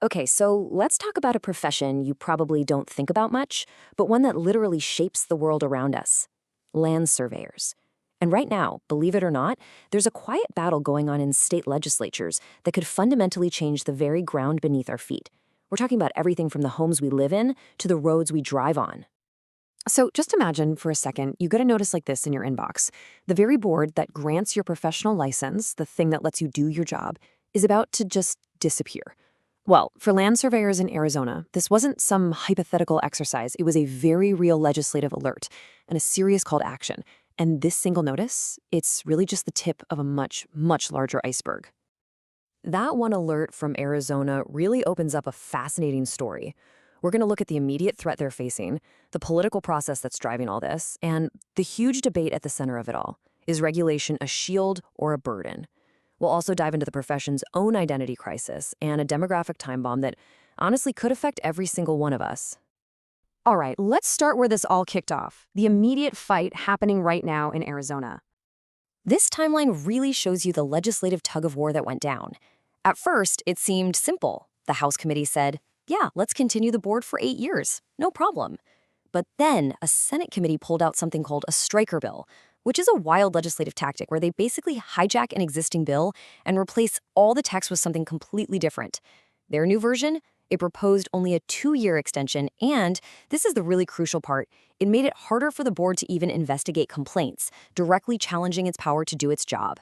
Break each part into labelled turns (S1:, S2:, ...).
S1: Okay, so let's talk about a profession you probably don't think about much, but one that literally shapes the world around us: land surveyors. And right now, believe it or not, there's a quiet battle going on in state legislatures that could fundamentally change the very ground beneath our feet. We're talking about everything from the homes we live in to the roads we drive on.
S2: So just imagine for a second you get a notice like this in your inbox. The very board that grants your professional license, the thing that lets you do your job, is about to just disappear. Well, for land surveyors in Arizona, this wasn't some hypothetical exercise. It was a very real legislative alert and a serious call to action. And this single notice, it's really just the tip of a much, much larger iceberg.
S1: That one alert from Arizona really opens up a fascinating story. We're going to look at the immediate threat they're facing, the political process that's driving all this, and the huge debate at the center of it all. Is regulation a shield or a burden? We'll also dive into the profession's own identity crisis and a demographic time bomb that honestly could affect every single one of us.
S2: All right, let's start where this all kicked off, the immediate fight happening right now in Arizona.
S1: This timeline really shows you the legislative tug of war that went down. At first, it seemed simple. The House committee said, yeah, let's continue the board for 8 years. No problem. But then a Senate committee pulled out something called a striker bill, which is a wild legislative tactic where they basically hijack an existing bill and replace all the text with something completely different. Their new version, it proposed only a 2-year extension, and this is the really crucial part, it made it harder for the board to even investigate complaints, directly challenging its power to do its job.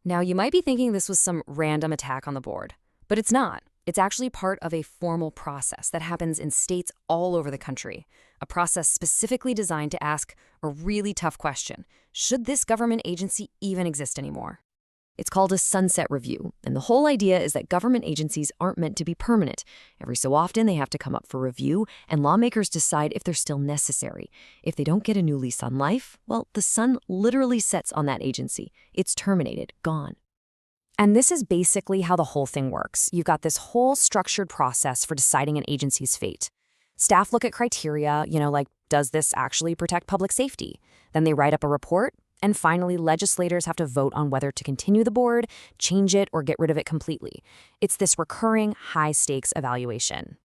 S1: Now, you might be thinking this was some random attack on the board, but it's not. It's actually part of a formal process that happens in states all over the country, a process specifically designed to ask a really tough question: should this government agency even exist anymore? It's called a sunset review, and the whole idea is that government agencies aren't meant to be permanent. Every so often, they have to come up for review, and lawmakers decide if they're still necessary. If they don't get a new lease on life, well, the sun literally sets on that agency. It's terminated, gone.
S2: And this is basically how the whole thing works. You've got this whole structured process for deciding an agency's fate. Staff look at criteria, like, does this actually protect public safety? Then they write up a report, and finally, legislators have to vote on whether to continue the board, change it, or get rid of it completely. It's this recurring, high-stakes evaluation.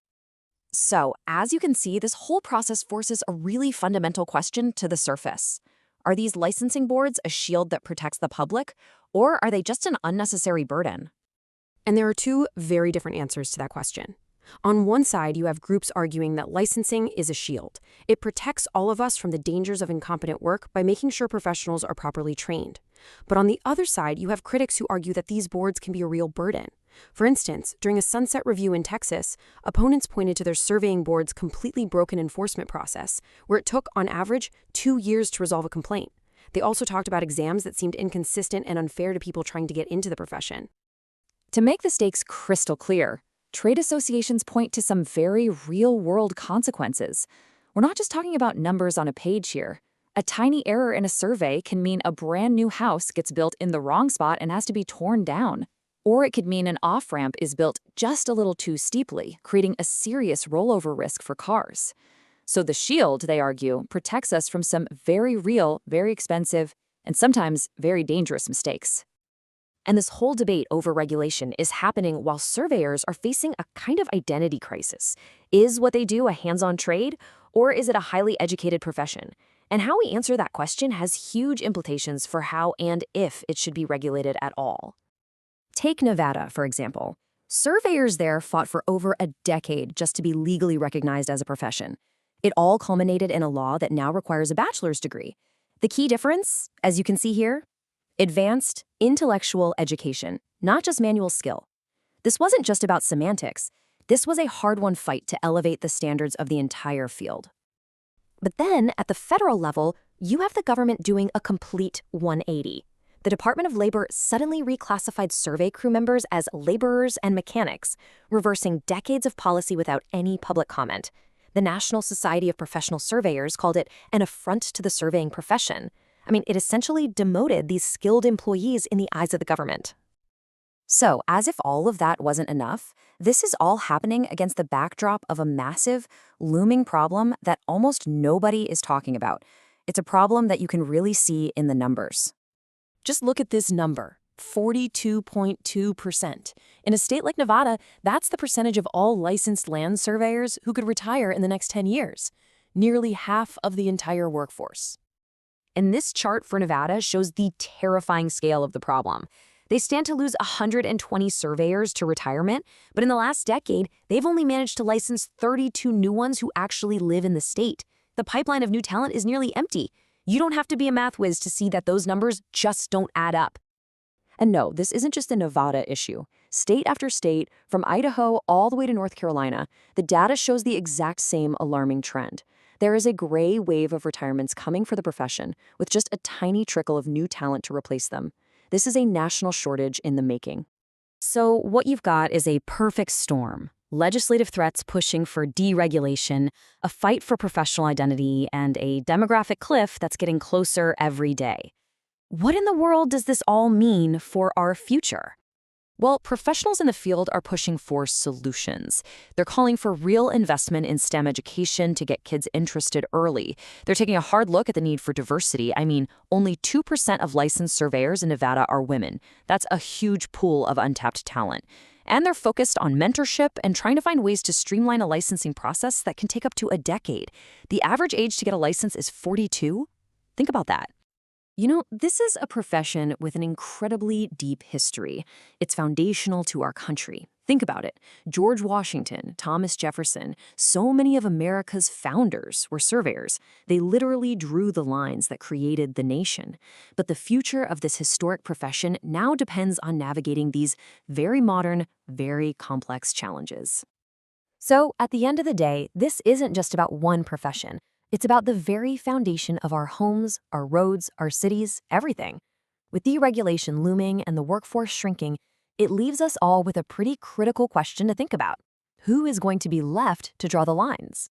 S2: So, as you can see, this whole process forces a really fundamental question to the surface. Are these licensing boards a shield that protects the public, or are they just an unnecessary burden? And there are two very different answers to that question. On one side, you have groups arguing that licensing is a shield. It protects all of us from the dangers of incompetent work by making sure professionals are properly trained. But on the other side, you have critics who argue that these boards can be a real burden. For instance, during a sunset review in Texas, opponents pointed to their surveying board's completely broken enforcement process, where it took, on average, 2 years to resolve a complaint. They also talked about exams that seemed inconsistent and unfair to people trying to get into the profession.
S1: To make the stakes crystal clear, trade associations point to some very real-world consequences. We're not just talking about numbers on a page here. A tiny error in a survey can mean a brand new house gets built in the wrong spot and has to be torn down. Or it could mean an off-ramp is built just a little too steeply, creating a serious rollover risk for cars. So the shield, they argue, protects us from some very real, very expensive, and sometimes very dangerous mistakes. And this whole debate over regulation is happening while surveyors are facing a kind of identity crisis. Is what they do a hands-on trade, or is it a highly educated profession? And how we answer that question has huge implications for how and if it should be regulated at all. Take Nevada, for example. Surveyors there fought for over a decade just to be legally recognized as a profession. It all culminated in a law that now requires a bachelor's degree. The key difference, as you can see here, advanced intellectual education, not just manual skill. This wasn't just about semantics. This was a hard-won fight to elevate the standards of the entire field. But then, at the federal level, you have the government doing a complete 180. The Department of Labor suddenly reclassified survey crew members as laborers and mechanics, reversing decades of policy without any public comment. The National Society of Professional Surveyors called it an affront to the surveying profession. It essentially demoted these skilled employees in the eyes of the government. So, as if all of that wasn't enough, this is all happening against the backdrop of a massive, looming problem that almost nobody is talking about. It's a problem that you can really see in the numbers. Just look at this number,
S2: 42.2%. In a state like Nevada, that's the percentage of all licensed land surveyors who could retire in the next 10 years, nearly half of the entire workforce. And this chart for Nevada shows the terrifying scale of the problem. They stand to lose 120 surveyors to retirement, but in the last decade, they've only managed to license 32 new ones who actually live in the state. The pipeline of new talent is nearly empty. You don't have to be a math whiz to see that those numbers just don't add up.
S1: And no, this isn't just a Nevada issue. State after state, from Idaho all the way to North Carolina, the data shows the exact same alarming trend. There is a gray wave of retirements coming for the profession, with just a tiny trickle of new talent to replace them. This is a national shortage in the making.
S2: So what you've got is a perfect storm. Legislative threats pushing for deregulation, a fight for professional identity, and a demographic cliff that's getting closer every day. What in the world does this all mean for our future? Well, professionals in the field are pushing for solutions. They're calling for real investment in STEM education to get kids interested early. They're taking a hard look at the need for diversity. I mean, only 2% of licensed surveyors in Nevada are women. That's a huge pool of untapped talent. And they're focused on mentorship and trying to find ways to streamline a licensing process that can take up to a decade. The average age to get a license is 42. Think about that.
S1: You know, this is a profession with an incredibly deep history. It's foundational to our country. Think about it. George Washington, Thomas Jefferson, so many of America's founders were surveyors. They literally drew the lines that created the nation. But the future of this historic profession now depends on navigating these very modern, very complex challenges.
S2: So, at the end of the day, this isn't just about one profession. It's about the very foundation of our homes, our roads, our cities, everything. With deregulation looming and the workforce shrinking, it leaves us all with a pretty critical question to think about. Who is going to be left to draw the lines?